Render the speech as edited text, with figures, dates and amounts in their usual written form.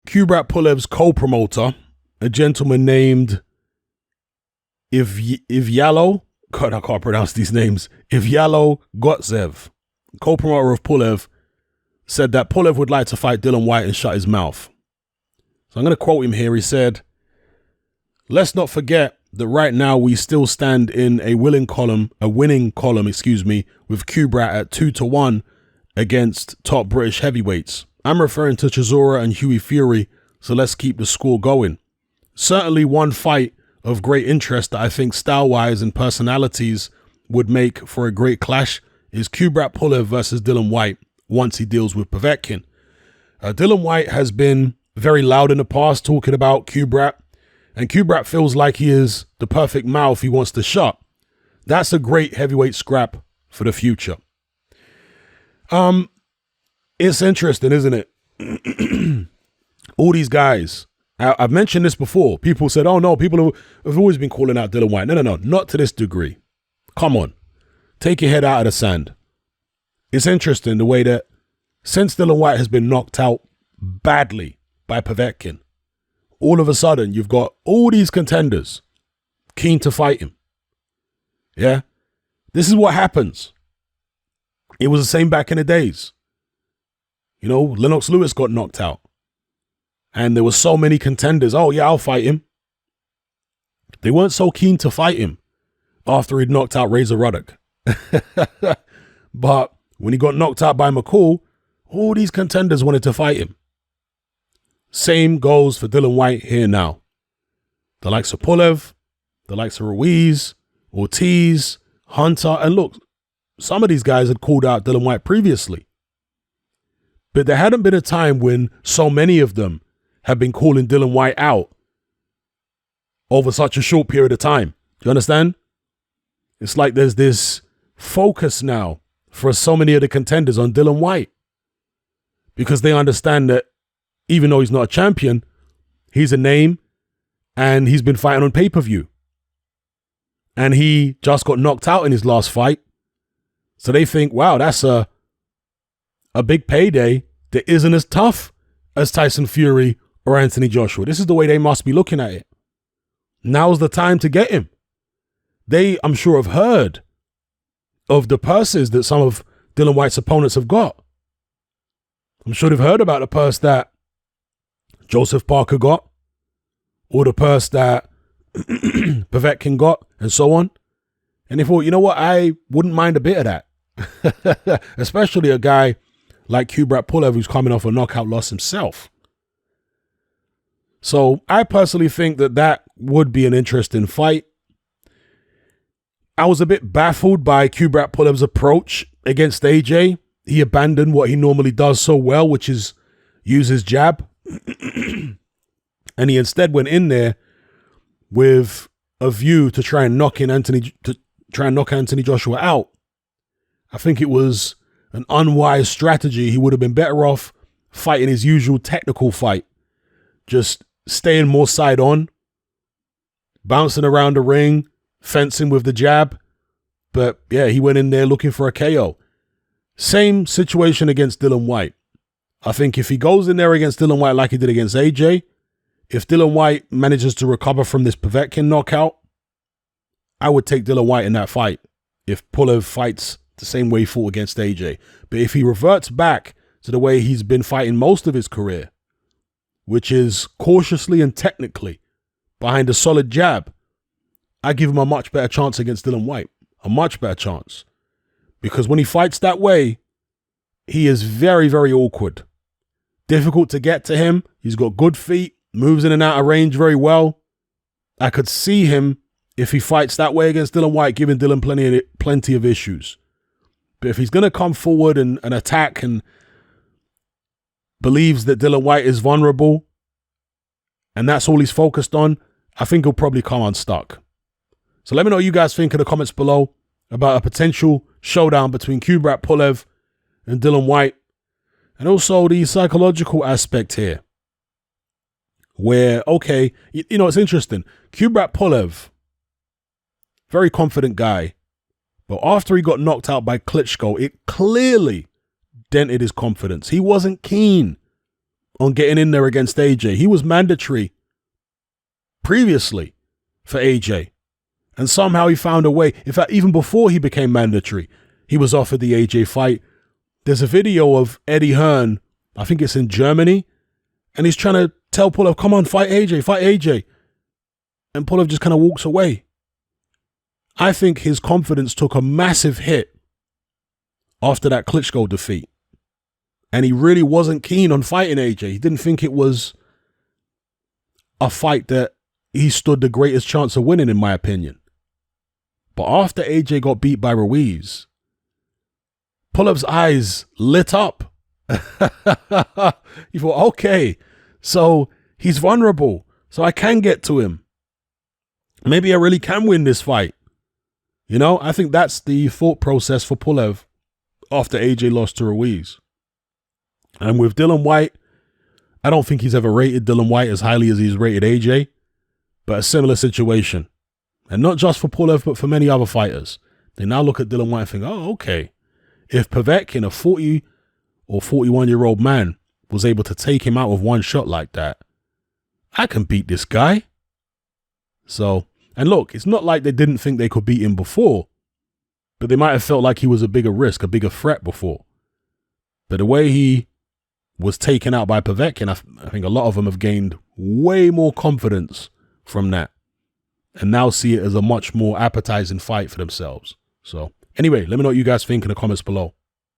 Kubrat Pulev's co-promoter, a gentleman named Ivyalo, God, I can't pronounce these names, Ivyalo Gotsev, co-promoter of Pulev, said that Pulev would like to fight Dillian Whyte and shut his mouth. So I'm going to quote him here. He said, "Let's not forget that right now we still stand in a winning column, with Kubrat at 2-1 against top British heavyweights. I'm referring to Chisora and Hughie Fury, so let's keep the score going. Certainly one fight of great interest that I think style-wise and personalities would make for a great clash is Kubrat Pulev versus Dillian Whyte once he deals with Povetkin. Dillian Whyte has been very loud in the past talking about Kubrat, and Kubrat feels like he is the perfect mouth he wants to shut. That's a great heavyweight scrap for the future." It's interesting, isn't it? All these guys, I've mentioned this before. People said, oh no, people have always been calling out Dillian Whyte. No, not to this degree. Come on, take your head out of the sand. It's interesting the way that since Dillian Whyte has been knocked out badly by Povetkin, all of a sudden you've got all these contenders keen to fight him. Yeah, this is what happens. It was the same back in the days. You know, Lennox Lewis got knocked out. And there were so many contenders. Oh, yeah, I'll fight him. They weren't so keen to fight him after he'd knocked out Razor Ruddock. But when he got knocked out by McCall, all these contenders wanted to fight him. Same goes for Dillian Whyte here now. The likes of Pulev, the likes of Ruiz, Ortiz, Hunter. And look, some of these guys had called out Dillian Whyte previously. But there hadn't been a time when so many of them have been calling Dillian Whyte out over such a short period of time. Do you understand? It's like there's this focus now for so many of the contenders on Dillian Whyte because they understand that even though he's not a champion, he's a name and he's been fighting on pay-per-view. And he just got knocked out in his last fight. So they think, wow, that's a big payday that isn't as tough as Tyson Fury or Anthony Joshua. This is the way they must be looking at it. Now's the time to get him. They, I'm sure, have heard of the purses that some of Dillian Whyte's opponents have got. I'm sure they've heard about the purse that Joseph Parker got, or the purse that Povetkin got, and so on. And they thought, you know what, I wouldn't mind a bit of that. Especially a guy like Kubrat Pulev, who's coming off a knockout loss himself. So I personally think that that would be an interesting fight. I was a bit baffled by Kubrat Pulev's approach against AJ. He abandoned what he normally does so well, which is use his jab. And he instead went in there with a view to try and knock Anthony Joshua out. I think it was an unwise strategy. He would have been better off fighting his usual technical fight, just staying more side on, bouncing around the ring, fencing with the jab. But yeah, he went in there looking for a KO. Same situation against Dillian Whyte. I think if he goes in there against Dillian Whyte like he did against AJ, if Dillian Whyte manages to recover from this Povetkin knockout, I would take Dillian Whyte in that fight if Pulev fights the same way he fought against AJ. But if he reverts back to the way he's been fighting most of his career, which is cautiously and technically behind a solid jab, I give him a much better chance against Dillian Whyte. A much better chance. Because when he fights that way, he is very, very awkward. Difficult to get to him. He's got good feet, moves in and out of range very well. I could see him, if he fights that way against Dillian Whyte, giving Dillian plenty of issues. But if he's going to come forward and attack and believes that Dillian Whyte is vulnerable and that's all he's focused on, I think he'll probably come unstuck. So let me know what you guys think in the comments below about a potential showdown between Kubrat Pulev and Dillian Whyte, and also the psychological aspect here. Where, okay, you know, it's interesting. Kubrat Pulev, very confident guy, but after he got knocked out by Klitschko, it clearly dented his confidence. He wasn't keen on getting in there against AJ. He was mandatory previously for AJ. And somehow he found a way. In fact, even before he became mandatory, he was offered the AJ fight. There's a video of Eddie Hearn, I think it's in Germany, and he's trying to tell Pulev, come on, fight AJ, fight AJ. And Pulev just kind of walks away. I think his confidence took a massive hit after that Klitschko defeat. And he really wasn't keen on fighting AJ. He didn't think it was a fight that he stood the greatest chance of winning, in my opinion. But after AJ got beat by Ruiz, Pulev's eyes lit up. He thought, okay, so he's vulnerable, so I can get to him. Maybe I really can win this fight. You know, I think that's the thought process for Pulev after AJ lost to Ruiz. And with Dillian Whyte, I don't think he's ever rated Dillian Whyte as highly as he's rated AJ, but a similar situation. And not just for Pulev, but for many other fighters. They now look at Dillian Whyte and think, oh, okay. If Povetkin, a 40 or 41-year-old man, was able to take him out with one shot like that, I can beat this guy. So, and look, it's not like they didn't think they could beat him before, but they might have felt like he was a bigger risk, a bigger threat before. But the way he was taken out by Povetkin, I think a lot of them have gained way more confidence from that and now see it as a much more appetizing fight for themselves. So anyway, let me know what you guys think in the comments below.